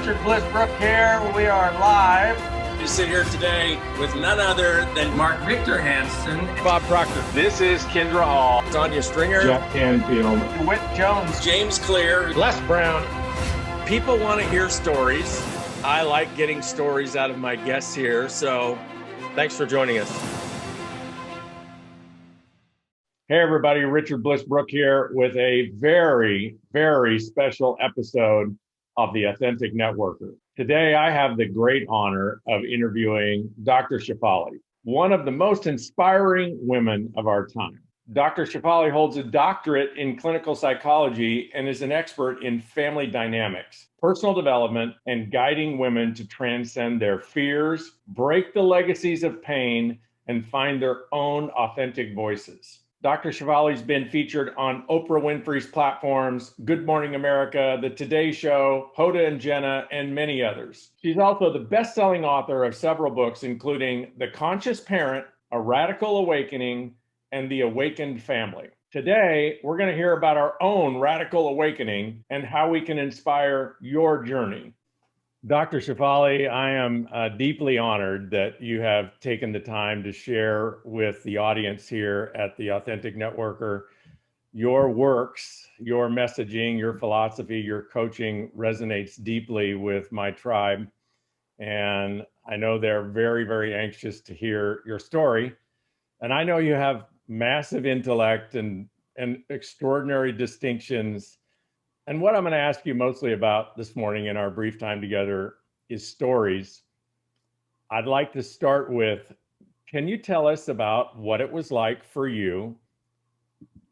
Richard Bliss Brooke here. We are live. We sit here today with none other than Mark Victor Hansen, Bob Proctor. This is Kendra Hall. Tanya Stringer. Jeff Canfield. Whit Jones. James Clear. Les Brown. People want to hear stories. I like getting stories out of my guests here, so thanks for joining us. Hey everybody, Richard Bliss Brooke here with a very, very special episode of The Authentic Networker. Today, I have the great honor of interviewing Dr. Shefali, one of the most inspiring women of our time. Dr. Shefali holds a doctorate in clinical psychology and is an expert in family dynamics, personal development, and guiding women to transcend their fears, break the legacies of pain, and find their own authentic voices. Dr. Shefali's been featured on Oprah Winfrey's platforms, Good Morning America, The Today Show, Hoda and Jenna, and many others. She's also the best-selling author of several books, including The Conscious Parent, A Radical Awakening, and The Awakened Family. Today, we're going to hear about our own radical awakening and how we can inspire your journey. Dr. Shefali, I am deeply honored that you have taken the time to share with the audience here at the Authentic Networker your works, your messaging, your philosophy, your coaching resonates deeply with my tribe. And I know they're very, very anxious to hear your story. And I know you have massive intellect and extraordinary distinctions. And what I'm going to ask you mostly about this morning in our brief time together is stories. I'd like to start with, can you tell us about what it was like for you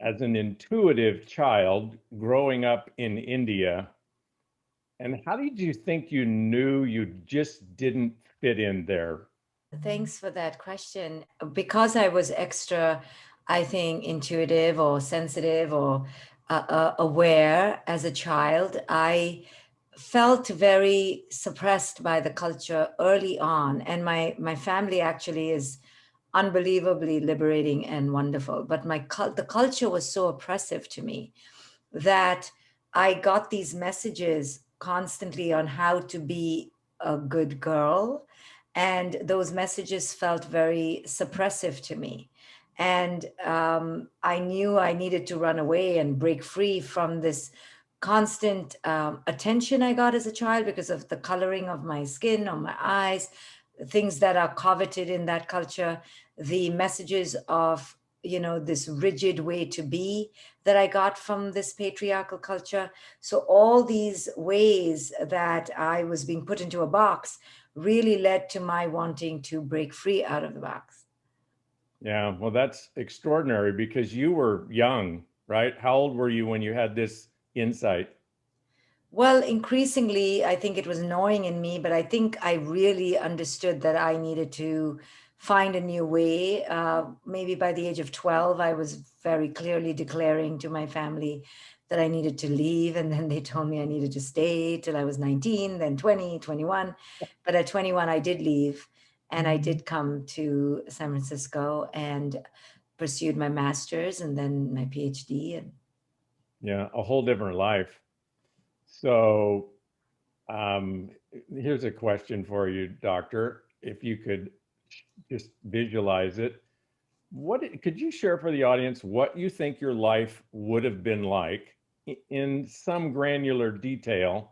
as an intuitive child growing up in India? And how did you think you knew you just didn't fit in there? Thanks for that question. Because I was extra, I think, intuitive or sensitive or aware as a child, I felt very suppressed by the culture early on. And my family actually is unbelievably liberating and wonderful. But the culture was so oppressive to me that I got these messages constantly on how to be a good girl. And those messages felt very suppressive to me. And I knew I needed to run away and break free from this constant attention I got as a child because of the coloring of my skin or my eyes, things that are coveted in that culture, the messages of, this rigid way to be that I got from this patriarchal culture. So all these ways that I was being put into a box really led to my wanting to break free out of the box. Yeah, well, that's extraordinary because you were young, right? How old were you when you had this insight? Well, increasingly, I think it was gnawing in me, but I think I really understood that I needed to find a new way. Maybe by the age of 12, I was very clearly declaring to my family that I needed to leave. And then they told me I needed to stay till I was 19, then 20, 21. But at 21, I did leave. And I did come to San Francisco and pursued my master's and then my PhD. Yeah, a whole different life. So here's a question for you, Doctor. If you could just visualize it, could you share for the audience what you think your life would have been like in some granular detail,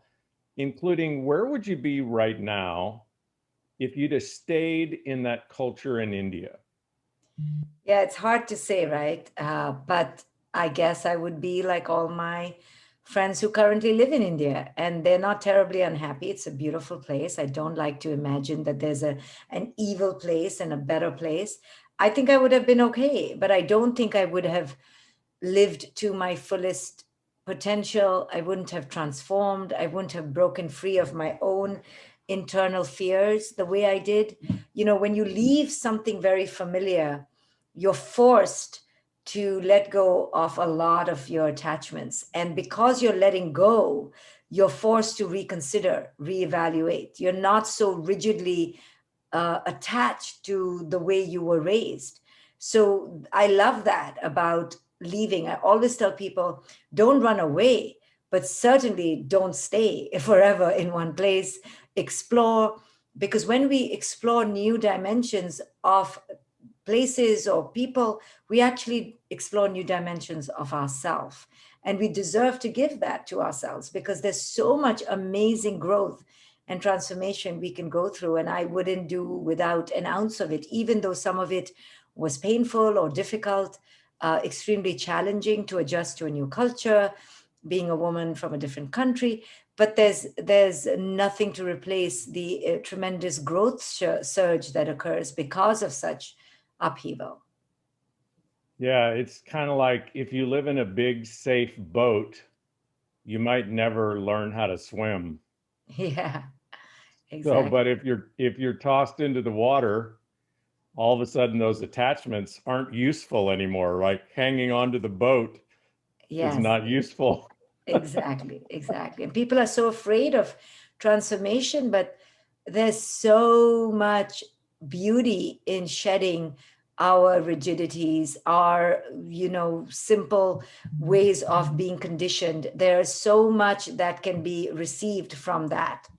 including where would you be right now if you'd have stayed in that culture in India? Yeah, it's hard to say, right? But I guess I would be like all my friends who currently live in India, and they're not terribly unhappy. It's a beautiful place. I don't like to imagine that there's an evil place and a better place. I think I would have been okay, but I don't think I would have lived to my fullest potential. I wouldn't have transformed. I wouldn't have broken free of my own internal fears the way I did. When you leave something very familiar, you're forced to let go of a lot of your attachments. And because you're letting go, you're forced to reconsider, reevaluate. You're not so rigidly attached to the way you were raised. So I love that about leaving. I always tell people, don't run away, but certainly don't stay forever in one place. Explore, because when we explore new dimensions of places or people, we actually explore new dimensions of ourselves. And we deserve to give that to ourselves because there's so much amazing growth and transformation we can go through. And I wouldn't do without an ounce of it, even though some of it was painful or difficult, extremely challenging to adjust to a new culture, being a woman from a different country. But there's nothing to replace the tremendous growth surge that occurs because of such upheaval. Yeah, it's kind of like if you live in a big, safe boat, you might never learn how to swim. Yeah, So, exactly. but if you're tossed into the water, all of a sudden those attachments aren't useful anymore. Like hanging onto the boat is Yes, not useful. exactly, exactly. And people are so afraid of transformation, but there's so much beauty in shedding our rigidities, our, simple ways of being conditioned. There's so much that can be received from that.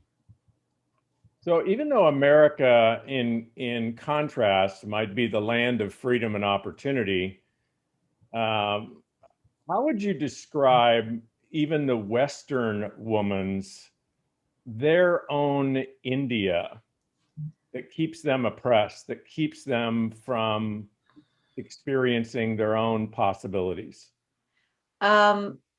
So even though America, in contrast, might be the land of freedom and opportunity, um, how would you describe even the Western woman's their own India that keeps them oppressed, that keeps them from experiencing their own possibilities?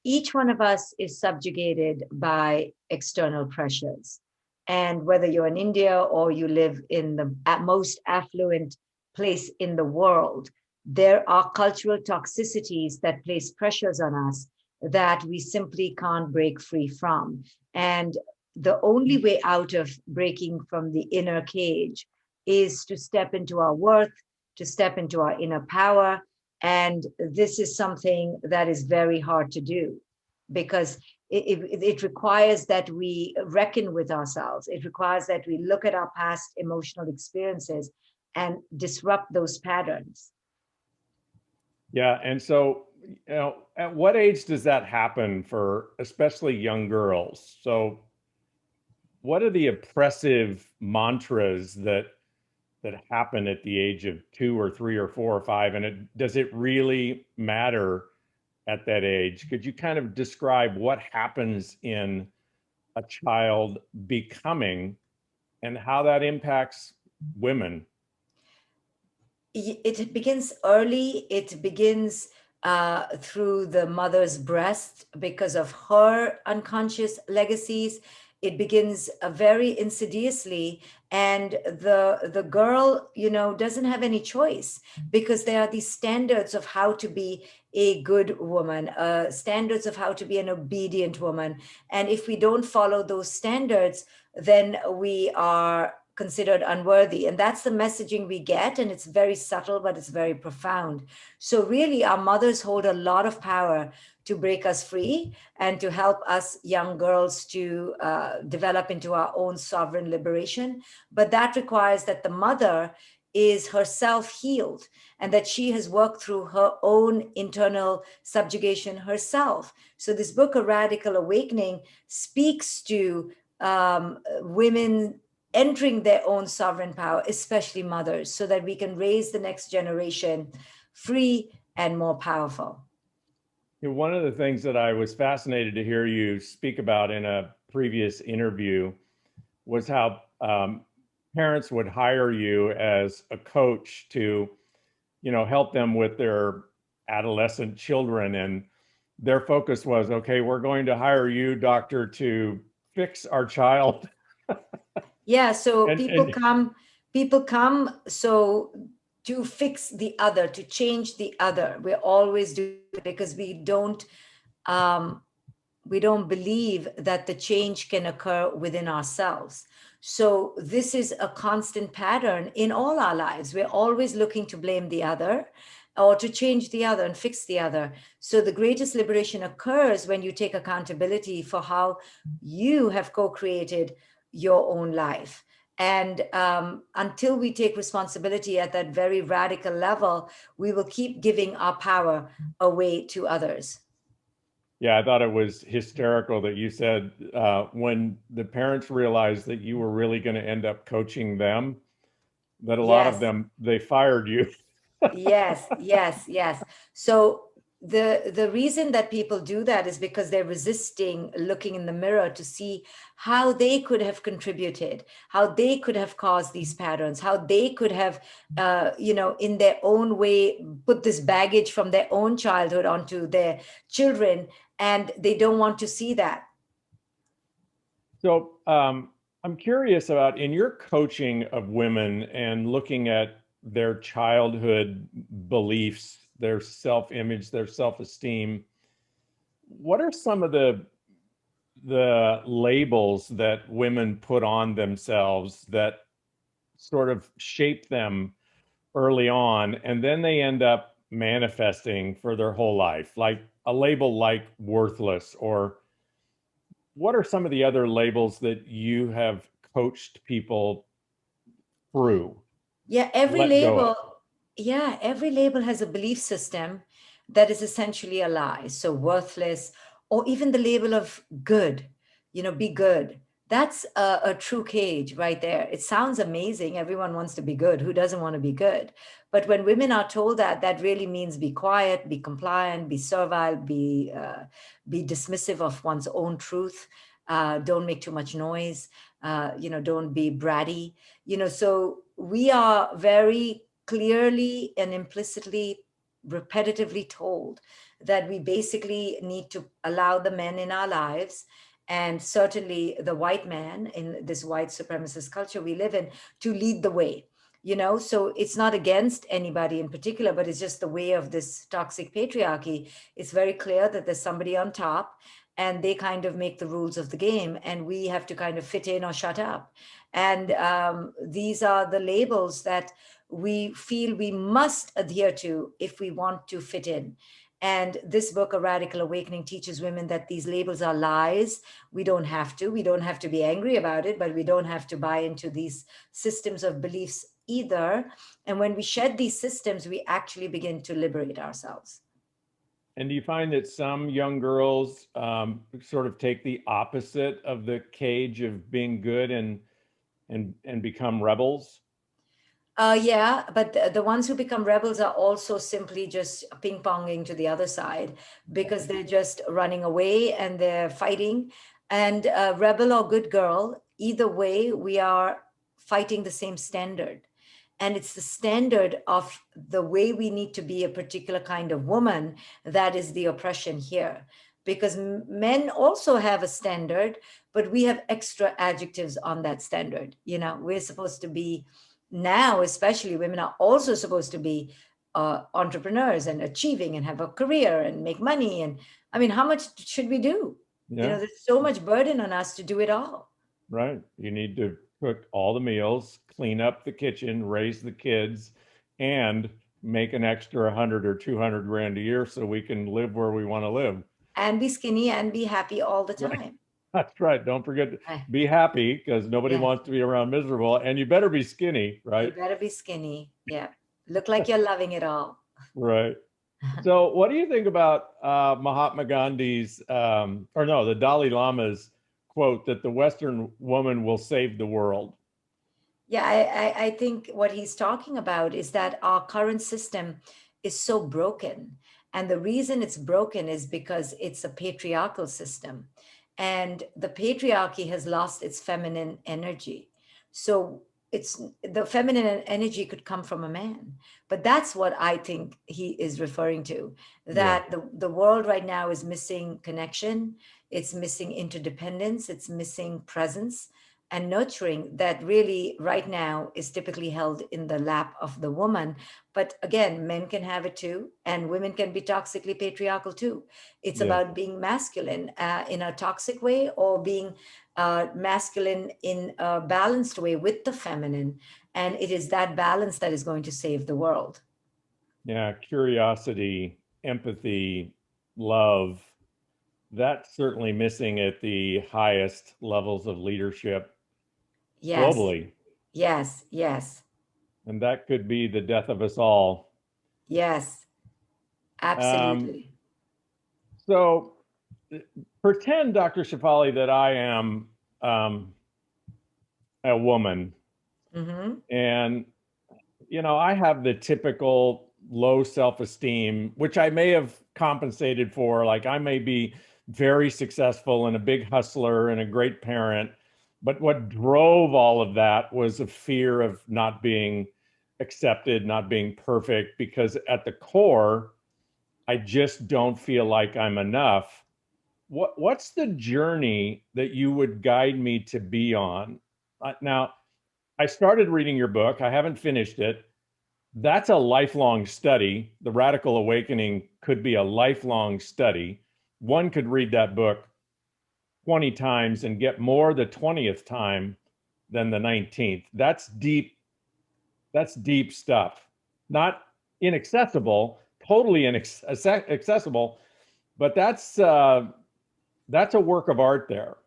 Each one of us is subjugated by external pressures. And whether you're in India or you live in the most affluent place in the world, there are cultural toxicities that place pressures on us that we simply can't break free from. And the only way out of breaking from the inner cage is to step into our worth, to step into our inner power. And this is something that is very hard to do because it requires that we reckon with ourselves. It requires that we look at our past emotional experiences and disrupt those patterns. Yeah, and so, at what age does that happen for especially young girls? So, what are the oppressive mantras that happen at the age of 2 or 3 or 4 or 5? And does it really matter at that age? Could you kind of describe what happens in a child becoming and how that impacts women? It begins early. It begins through the mother's breast because of her unconscious legacies. It begins very insidiously, and the girl, doesn't have any choice because there are these standards of how to be a good woman, standards of how to be an obedient woman, and if we don't follow those standards, then we are considered unworthy. And that's the messaging we get. And it's very subtle, but it's very profound. So, really, our mothers hold a lot of power to break us free and to help us young girls to develop into our own sovereign liberation. But that requires that the mother is herself healed and that she has worked through her own internal subjugation herself. So, this book, A Radical Awakening, speaks to women entering their own sovereign power, especially mothers, so that we can raise the next generation free and more powerful. One of the things that I was fascinated to hear you speak about in a previous interview was how parents would hire you as a coach to, help them with their adolescent children. And their focus was, okay, we're going to hire you, doctor, to fix our child. Yeah, so and and people come so to fix the other, to change the other. We're always doing it because um, we don't believe that the change can occur within ourselves. So this is a constant pattern in all our lives. We're always looking to blame the other or to change the other and fix the other. So the greatest liberation occurs when you take accountability for how you have co-created your own life. And until we take responsibility at that very radical level, we will keep giving our power away to others. Yeah, I thought it was hysterical that you said when the parents realized that you were really going to end up coaching them, that a lot of Yes. them, they fired you. Yes, yes, yes. So the reason that people do that is because they're resisting looking in the mirror to see how they could have contributed, how they could have caused these patterns, how they could have, in their own way, put this baggage from their own childhood onto their children, and they don't want to see that. So I'm curious about in your coaching of women and looking at their childhood beliefs, their self-image, their self-esteem, what are some of the labels that women put on themselves that sort of shape them early on, and then they end up manifesting for their whole life, like a label like worthless, or what are some of the other labels that you have coached people through, Yeah, every let go of? label, yeah, every label has a belief system that is essentially a lie. So worthless, or even the label of good, be good. That's a true cage right there. It sounds amazing. Everyone wants to be good. Who doesn't want to be good? But when women are told that, that really means be quiet, be compliant, be servile, be dismissive of one's own truth. Don't make too much noise. Don't be bratty. So we are very clearly and implicitly, repetitively told that we basically need to allow the men in our lives, and certainly the white man in this white supremacist culture we live in, to lead the way. So it's not against anybody in particular, but it's just the way of this toxic patriarchy. It's very clear that there's somebody on top, and they kind of make the rules of the game, and we have to kind of fit in or shut up. And these are the labels that we feel we must adhere to if we want to fit in. And this book, A Radical Awakening, teaches women that these labels are lies. We don't have to. We don't have to be angry about it, but we don't have to buy into these systems of beliefs either. And when we shed these systems, we actually begin to liberate ourselves. And do you find that some young girls sort of take the opposite of the cage of being good and become rebels? Yeah, but the ones who become rebels are also simply just ping ponging to the other side, because they're just running away and they're fighting. And rebel or good girl, either way, we are fighting the same standard. And it's the standard of the way we need to be a particular kind of woman that is the oppression here. Because men also have a standard, but we have extra adjectives on that standard. We're supposed to be, now especially, women are also supposed to be entrepreneurs and achieving and have a career and make money. And I mean, how much should we do? Yeah, There's so much burden on us to do it all. right. You need to cook all the meals, clean up the kitchen, raise the kids, and make an extra 100 or 200 grand a year so we can live where we want to live. And be skinny and be happy all the Right. time. That's right. Don't forget to Right. be happy, because nobody Yes. wants to be around miserable. And you better be skinny, You right? better be skinny. Yeah. Look like you're loving it all. Right. So, what do you think about Mahatma Gandhi's, or no, the Dalai Lama's quote that the Western woman will save the world? Yeah, I think what he's talking about is that our current system is so broken. And the reason it's broken is because it's a patriarchal system. And the patriarchy has lost its feminine energy. So it's the feminine energy could come from a man. But that's what I think he is referring to, Yeah. that the world right now is missing connection, it's missing interdependence, it's missing presence and nurturing that really right now is typically held in the lap of the woman. But again, men can have it too, and women can be toxically patriarchal too. It's Yeah. about being masculine in a toxic way, or being masculine in a balanced way with the feminine. And it is that balance that is going to save the world. Yeah. Curiosity, empathy, love. That's certainly missing at the highest levels of leadership Yes, globally. yes, yes, And that could be the death of us all. yes, Um, absolutely. so pretend, Dr. Shefali, that I am a woman, Mm-hmm. and I have the typical low self-esteem, which I may have compensated for. Like I may be very successful and a big hustler and a great parent, but what drove all of that was a fear of not being accepted, not being perfect, because at the core, I just don't feel like I'm enough. What's the journey that you would guide me to be on? Now, I started reading your book. I haven't finished it. That's a lifelong study. The Radical Awakening could be a lifelong study. One could read that book 20 times and get more the 20th time than the 19th. That's deep. That's deep stuff. Not inaccessible, totally inaccessible, but that's a work of art there.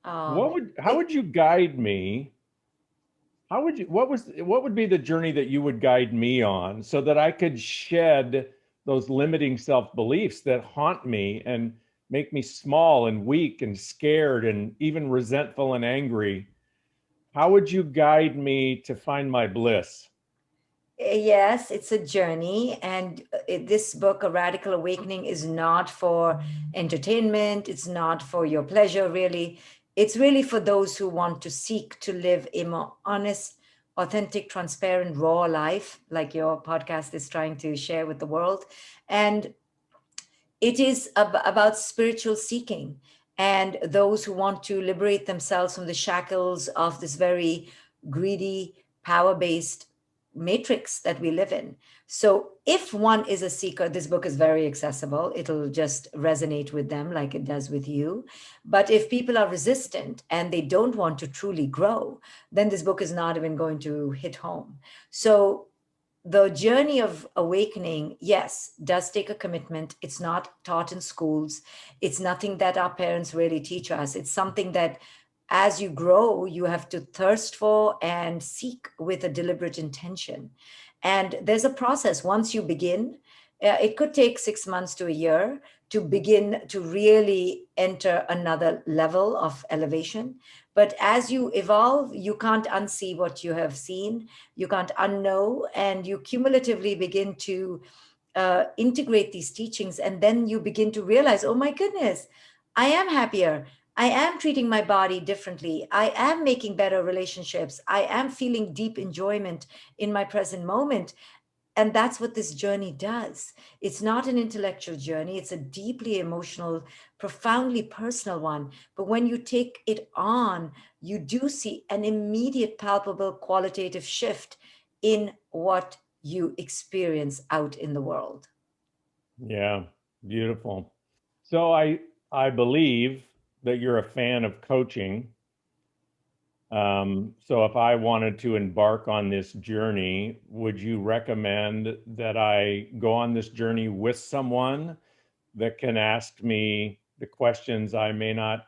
How would you guide me? What would be the journey that you would guide me on so that I could shed those limiting self-beliefs that haunt me and make me small and weak and scared and even resentful and angry? How would you guide me to find my bliss? Yes, it's a journey. And this book, A Radical Awakening, is not for entertainment. It's not for your pleasure, really. It's really for those who want to seek to live a more honest, authentic, transparent, raw life, like your podcast is trying to share with the world. And it is about spiritual seeking and those who want to liberate themselves from the shackles of this very greedy, power based matrix that we live in. So, if one is a seeker, this book is very accessible. It'll just resonate with them like it does with you. But if people are resistant and they don't want to truly grow, then this book is not even going to hit home. So, the journey of awakening, yes, does take a commitment. It's not taught in schools. It's nothing that our parents really teach us. It's something that as you grow, you have to thirst for and seek with a deliberate intention. And there's a process. Once you begin, it could take 6 months to a year to begin to really enter another level of elevation. But as you evolve, you can't unsee what you have seen, you can't unknow, and you cumulatively begin to integrate these teachings. And then you begin to realize, oh my goodness, I am happier. I am treating my body differently. I am making better relationships. I am feeling deep enjoyment in my present moment. And that's what this journey does. It's not an intellectual journey, it's a deeply emotional, profoundly personal one. But when you take it on, you do see an immediate, palpable, qualitative shift in what you experience out in the world. Yeah, beautiful. So I believe that you're a fan of coaching. So if I wanted to embark on this journey, would you recommend that I go on this journey with someone that can ask me the questions I may not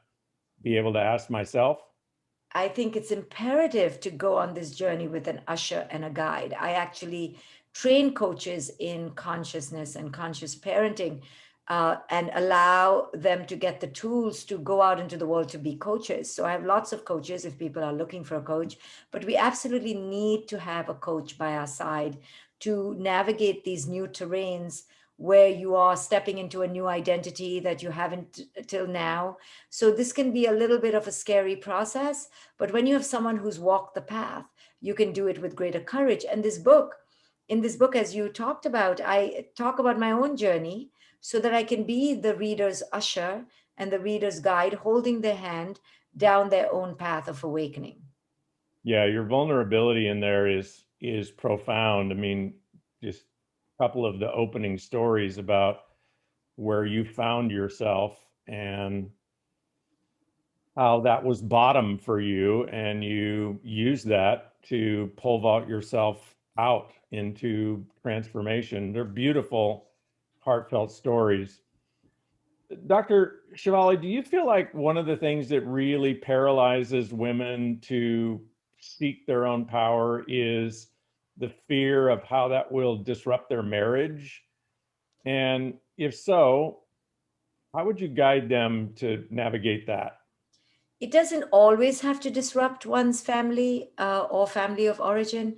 be able to ask myself? I think it's imperative to go on this journey with an usher and a guide. I actually train coaches in consciousness and conscious parenting, and allow them to get the tools to go out into the world to be coaches. So I have lots of coaches if people are looking for a coach, but we absolutely need to have a coach by our side to navigate these new terrains where you are stepping into a new identity that you haven't till now. So this can be a little bit of a scary process, but when you have someone who's walked the path, you can do it with greater courage. And in this book, as you talked about, I talk about my own journey so that I can be the reader's usher and the reader's guide, holding their hand down their own path of awakening. Yeah, your vulnerability in there is profound. I mean, just a couple of the opening stories about where you found yourself and how that was bottom for you, and you use that to pull vault yourself out into transformation. They're beautiful, heartfelt stories. Dr. Shefali, do you feel like one of the things that really paralyzes women to seek their own power is the fear of how that will disrupt their marriage? And if so, How would you guide them to navigate that? It doesn't always have to disrupt one's family or family of origin,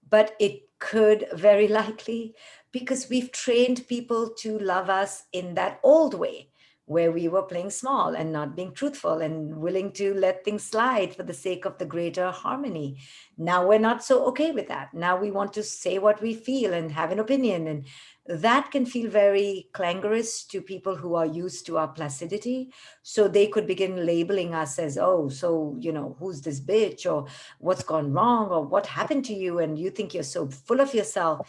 but it could very likely, because we've trained people to love us in that old way where we were playing small and not being truthful and willing to let things slide for the sake of the greater harmony. Now we're not so okay with that. Now we want to say what we feel and have an opinion. And that can feel very clangorous to people who are used to our placidity. So they could begin labeling us as, oh, so, who's this bitch, or what's gone wrong, or what happened to you? And you think you're so full of yourself.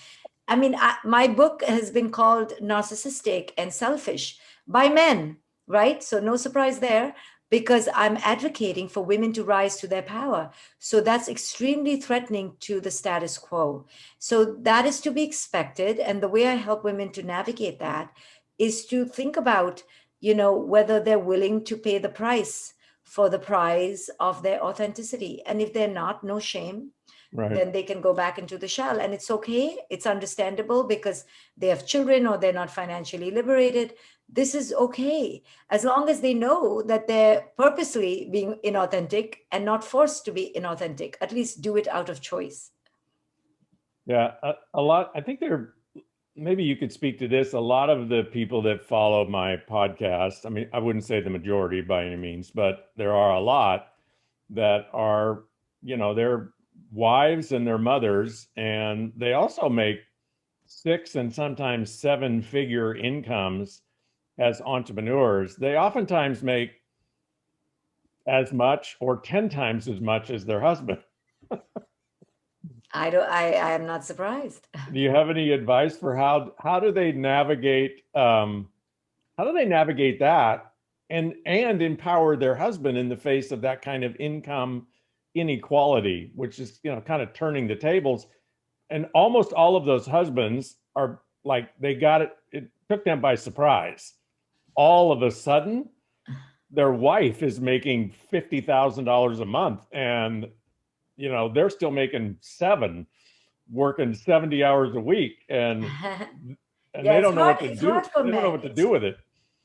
I mean, my book has been called Narcissistic and Selfish by men, right? So no surprise there, because I'm advocating for women to rise to their power. So that's extremely threatening to the status quo. So that is to be expected. And the way I help women to navigate that is to think about, whether they're willing to pay the price for the prize of their authenticity. And if they're not, no shame, Right. then they can go back into the shell. And it's okay. It's understandable because they have children or they're not financially liberated. This is okay, as long as they know that they're purposely being inauthentic and not forced to be inauthentic. At least do it out of choice. Yeah, a lot. I think maybe you could speak to this. A lot of the people that follow my podcast, I mean, I wouldn't say the majority by any means, but there are a lot that are, their wives and their mothers, and they also make 6 and sometimes 7-figure incomes as entrepreneurs. They oftentimes make as much or 10 times as much as their husband. I am not surprised. Do you have any advice for how do they navigate that and empower their husband in the face of that kind of income inequality, which is, kind of turning the tables? And almost all of those husbands are like, they got it took them by surprise. All of a sudden, their wife is making $50,000 a month, and they're still making 7, working 70 hours a week, and Yeah, they don't know what to it's do. hard for They don't know men. what to do with it.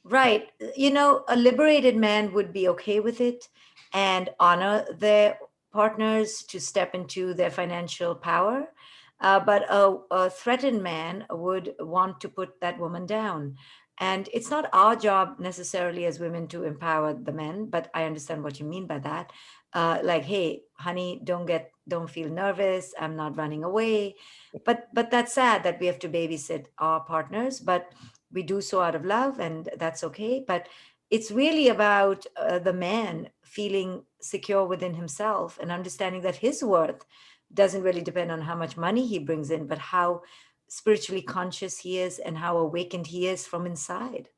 Right. A liberated man would be okay with it and honor their partners to step into their financial power. But a threatened man would want to put that woman down. And it's not our job necessarily as women to empower the men, but I understand what you mean by that. Like, hey, honey, don't feel nervous. I'm not running away. But that's sad that we have to babysit our partners. But we do so out of love, and that's okay. But it's really about the man feeling secure within himself and understanding that his worth doesn't really depend on how much money he brings in, but how spiritually conscious he is and how awakened he is from inside.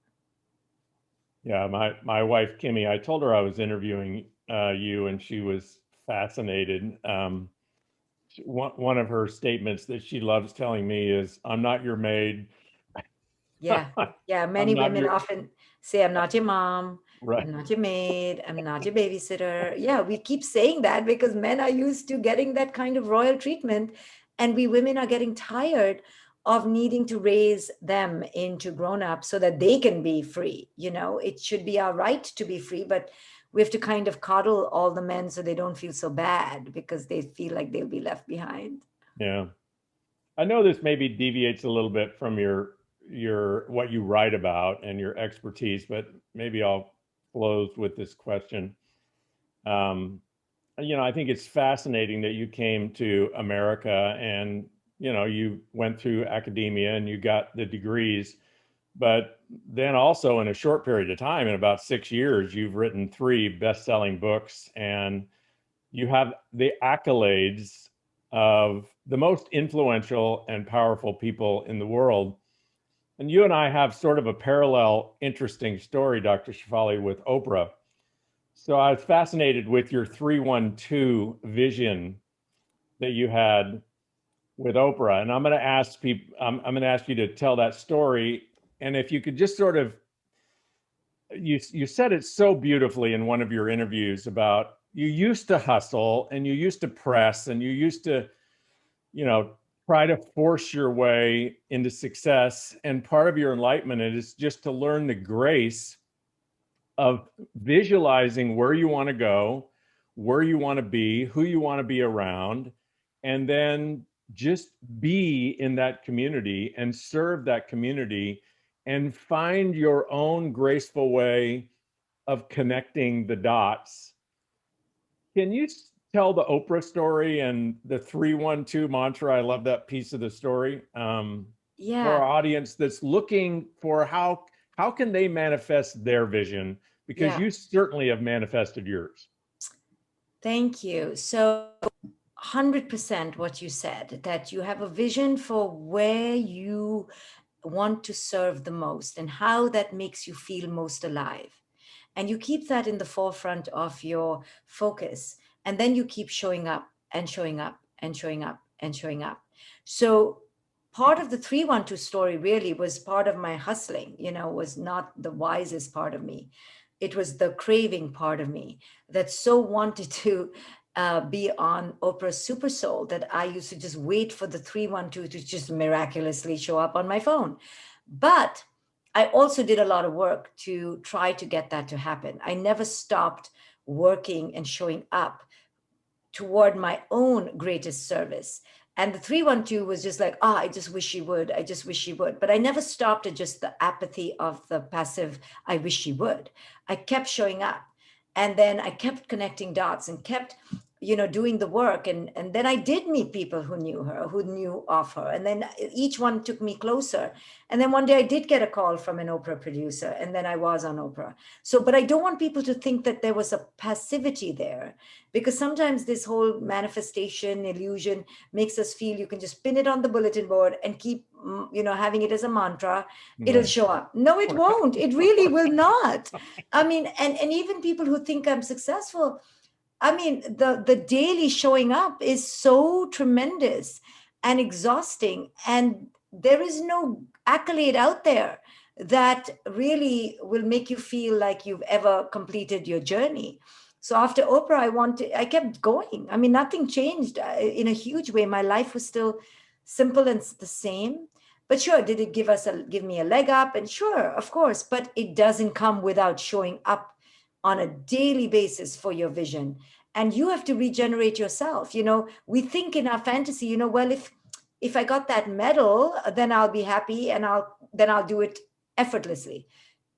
Yeah, my wife Kimmy, I told her I was interviewing you, and she was fascinated. One of her statements that she loves telling me is, "I'm not your maid." Yeah. Yeah. I'm Many not women your often say, I'm not your mom. right. I'm not your maid. I'm not your babysitter. Yeah. We keep saying that because men are used to getting that kind of royal treatment. And we women are getting tired of needing to raise them into grown ups so that they can be free. It should be our right to be free, but we have to kind of coddle all the men so they don't feel so bad because they feel like they'll be left behind. Yeah. I know this maybe deviates a little bit from your what you write about and your expertise, but maybe I'll close with this question. Um, I think it's fascinating that you came to America and you went through academia and you got the degrees, but then also in a short period of time, in about 6 years, you've written 3 best-selling books, and you have the accolades of the most influential and powerful people in the world. And you and I have sort of a parallel, interesting story, Dr. Shefali, with Oprah. So I was fascinated with your 312 vision that you had with Oprah, and I'm going to ask people. I'm going to ask you to tell that story, and if you could just sort of, you said it so beautifully in one of your interviews about you used to hustle and you used to press and you used to, try to force your way into success, and part of your enlightenment is just to learn the grace of visualizing where you want to go, where you want to be, who you want to be around, and then just be in that community and serve that community and find your own graceful way of connecting the dots. Can you tell the Oprah story and the 312 mantra? I love that piece of the story. For our audience that's looking for how can they manifest their vision? Because you certainly have manifested yours. Thank you. So 100% what you said, that you have a vision for where you want to serve the most and how that makes you feel most alive. And you keep that in the forefront of your focus. And then you keep showing up and showing up and showing up and showing up. So part of the 312 story really was part of my hustling, was not the wisest part of me. It was the craving part of me that so wanted to be on Oprah's Super Soul that I used to just wait for the 312 to just miraculously show up on my phone. But I also did a lot of work to try to get that to happen. I never stopped working and showing up toward my own greatest service. And the 312 was just like, I just wish she would. I just wish she would. But I never stopped at just the apathy of the passive, I wish she would. I kept showing up. And then I kept connecting dots and kept doing the work. And then I did meet people who knew her, who knew of her. And then each one took me closer. And then one day I did get a call from an Oprah producer, and then I was on Oprah. So, but I don't want people to think that there was a passivity there, because sometimes this whole manifestation illusion makes us feel you can just pin it on the bulletin board and keep, having it as a mantra. It'll show up. No, it won't. It really will not. I mean, and even people who think I'm successful, I mean, the daily showing up is so tremendous and exhausting. And there is no accolade out there that really will make you feel like you've ever completed your journey. So after Oprah, I kept going. I mean, nothing changed in a huge way. My life was still simple and the same. But sure, did it give me a leg up? And sure, of course, but it doesn't come without showing up on a daily basis for your vision. And you have to regenerate yourself. We think in our fantasy, well, if I got that medal, then I'll be happy and I'll do it effortlessly.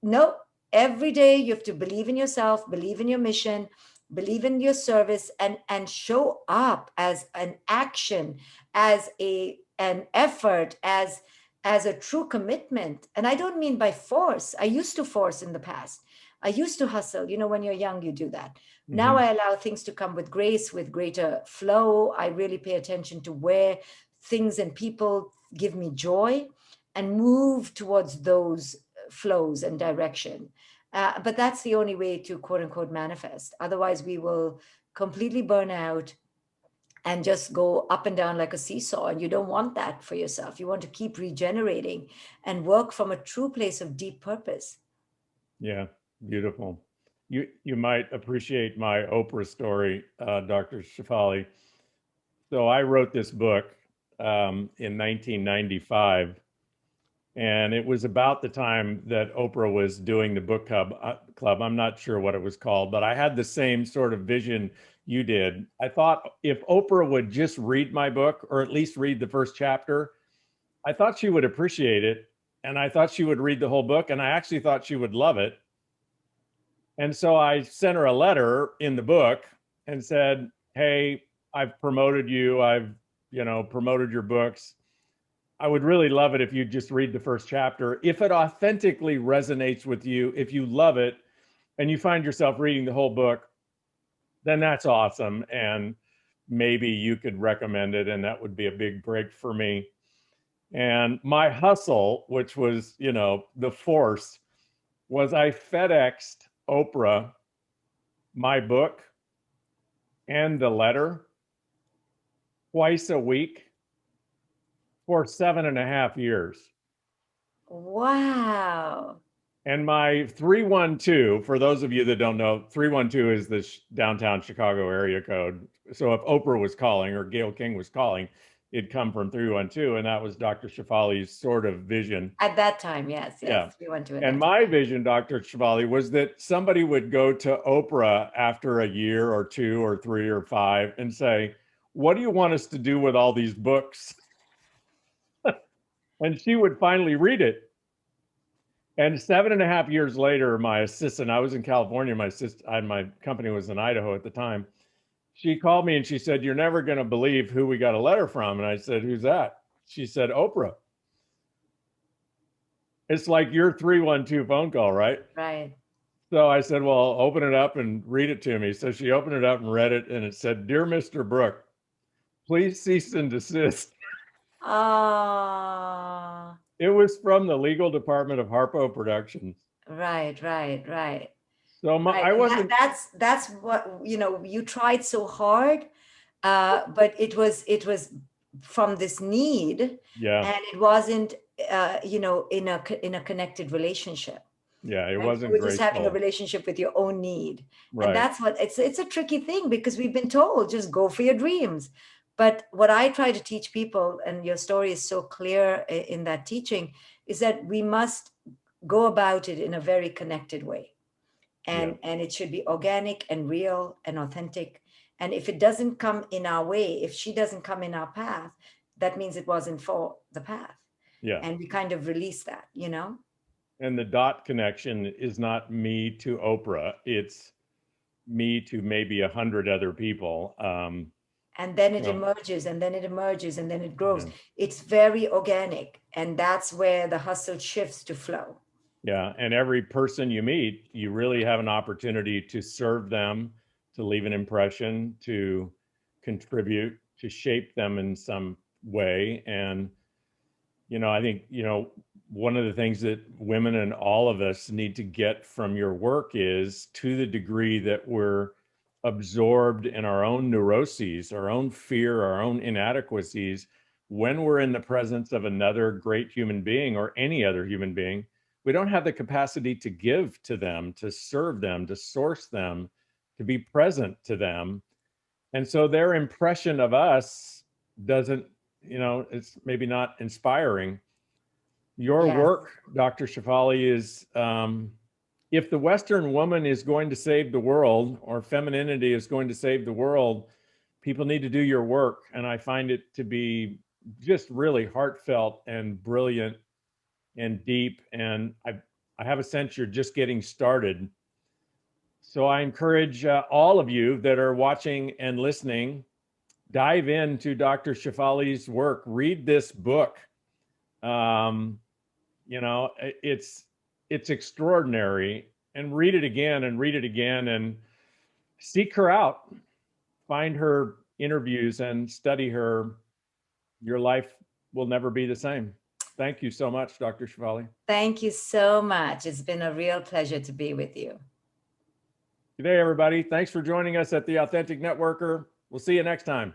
No, every day you have to believe in yourself, believe in your mission, believe in your service, and show up as an action, as an effort, as a true commitment. And I don't mean by force. I used to force in the past. I used to hustle. When you're young, you do that. Mm-hmm. Now I allow things to come with grace, with greater flow. I really pay attention to where things and people give me joy and move towards those flows and direction. But that's the only way to quote unquote manifest. Otherwise, we will completely burn out and just go up and down like a seesaw. And you don't want that for yourself. You want to keep regenerating and work from a true place of deep purpose. Yeah, beautiful. You might appreciate my Oprah story, Dr. Shefali. So I wrote this book in 1995, and it was about the time that Oprah was doing the book club. I'm not sure what it was called, but I had the same sort of vision you did. I thought if Oprah would just read my book, or at least read the first chapter, I thought she would appreciate it. And I thought she would read the whole book, and I actually thought she would love it. And so I sent her a letter in the book and said, hey, I've promoted you. I've, promoted your books. I would really love it if you just read the first chapter. If it authentically resonates with you, if you love it and you find yourself reading the whole book, then that's awesome. And maybe you could recommend it, and that would be a big break for me. And my hustle, which was, the force, was I FedExed Oprah my book and the letter twice a week for 7.5 years. Wow. And my 312, for those of you that don't know, 312 is the downtown Chicago area code. So if Oprah was calling or Gayle King was calling, it'd come from 312, and that was Dr. Shefali's sort of vision. At that time, yes, Yeah. we went to it. And my vision, Dr. Shefali, was that somebody would go to Oprah after a year or 2 or 3 or 5 and say, "What do you want us to do with all these books?" And she would finally read it. And 7.5 years later, my assistant, I was in California, my company was in Idaho at the time. She called me and she said, "You're never going to believe who we got a letter from." And I said, "Who's that?" She said, "Oprah." It's like your 312 phone call, right? Right. So I said, "Well, open it up and read it to me." So she opened it up and read it, and it said, "Dear Mr. Brooke, please cease and desist." Ah, It was from the legal department of Harpo Productions. right. So Right. I And wasn't. that's what, you tried so hard, but it was from this need, Yeah, and it wasn't, in a connected relationship. yeah, it Right? You wasn't were just having a graceful. relationship with your own need. And Right. that's what it's a tricky thing, because we've been told just go for your dreams. But what I try to teach people, and your story is so clear in that teaching, is that we must go about it in a very connected way. Yeah. And it should be organic and real and authentic. And if it doesn't come in our way, if she doesn't come in our path, that means it wasn't for the path. Yeah. And we kind of release that. And the dot connection is not me to Oprah. It's me to maybe 100 other people. And then it So, emerges, and then it emerges, and then it grows. yeah. It's very organic, and that's where the hustle shifts to flow. Yeah. And every person you meet, you really have an opportunity to serve them, to leave an impression, to contribute, to shape them in some way. And, I think, one of the things that women and all of us need to get from your work is, to the degree that we're absorbed in our own neuroses, our own fear, our own inadequacies, when we're in the presence of another great human being or any other human being, we don't have the capacity to give to them, to serve them, to source them, to be present to them. And so their impression of us doesn't, it's maybe not inspiring. Your Yes. work, Dr. Shefali, is if the Western woman is going to save the world, or femininity is going to save the world, people need to do your work. And I find it to be just really heartfelt and brilliant and deep. And I have a sense you're just getting started. So I encourage all of you that are watching and listening, dive into Dr. Shefali's work. Read this book. It's extraordinary. And read it again and read it again, and seek her out. Find her interviews and study her. Your life will never be the same. Thank you so much, Dr. Shefali. Thank you so much. It's been a real pleasure to be with you. Good day, everybody. Thanks for joining us at the Authentic Networker. We'll see you next time.